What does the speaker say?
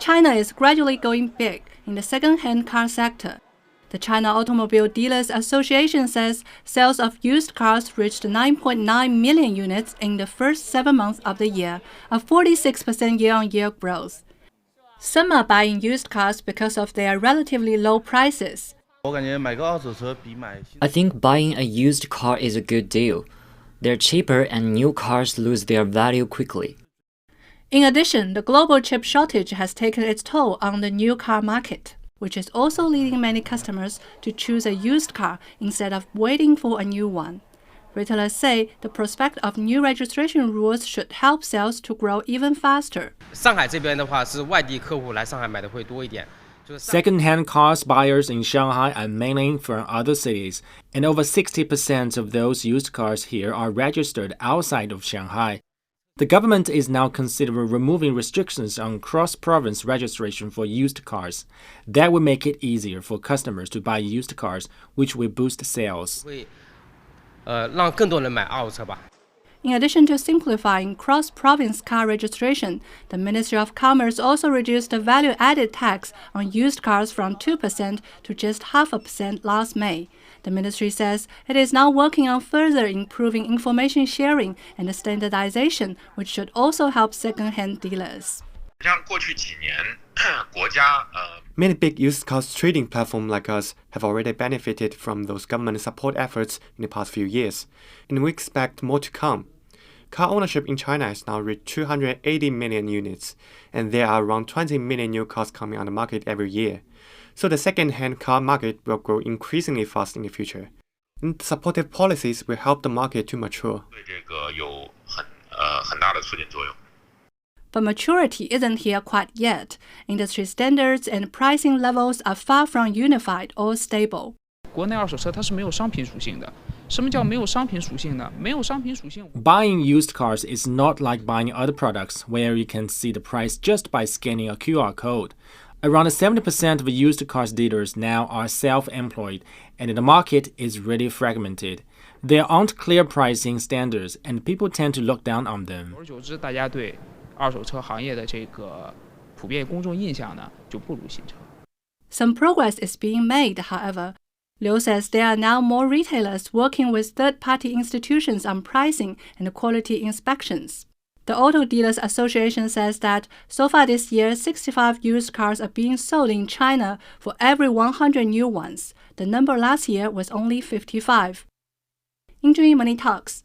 China is gradually going big in the second-hand car sector. The China Automobile Dealers Association says sales of used cars reached 9.9 million units in the first 7 months of the year, a 46% year-on-year growth. Some are buying used cars because of their relatively low prices. I think buying a used car is a good deal. They're cheaper and new cars lose their value quickly. In addition, the global chip shortage has taken its toll on the new car market, which is also leading many customers to choose a used car instead of waiting for a new one. Retailers say the prospect of new registration rules should help sales to grow even faster. Second-hand cars buyers in Shanghai are mainly from other cities, and over 60% of those used cars here are registered outside of Shanghai. The government is now considering removing restrictions on cross-province registration for used cars. That will make it easier for customers to buy used cars, which will boost sales. In addition to simplifying cross-province car registration, the Ministry of Commerce also reduced the value-added tax on used cars from 2% to just 0.5% last May. The ministry says it is now working on further improving information sharing and standardization, which should also help second-hand dealers. Many big used cars trading platforms like us have already benefited from those government support efforts in the past few years, and we expect more to come. Car ownership in China has now reached 280 million units, and there are around 20 million new cars coming on the market every year. So the second-hand car market will grow increasingly fast in the future. And supportive policies will help the market to mature. But maturity isn't here quite yet. Industry standards and pricing levels are far from unified or stable. Buying used cars is not like buying other products where you can see the price just by scanning a QR code. Around 70% of used cars dealers now are self-employed, and the market is really fragmented. There aren't clear pricing standards, and people tend to look down on them. Some progress is being made, however. Liu says there are now more retailers working with third-party institutions on pricing and quality inspections. The Auto Dealers Association says that so far this year, 65 used cars are being sold in China for every 100 new ones. The number last year was only 55. In Money Talks,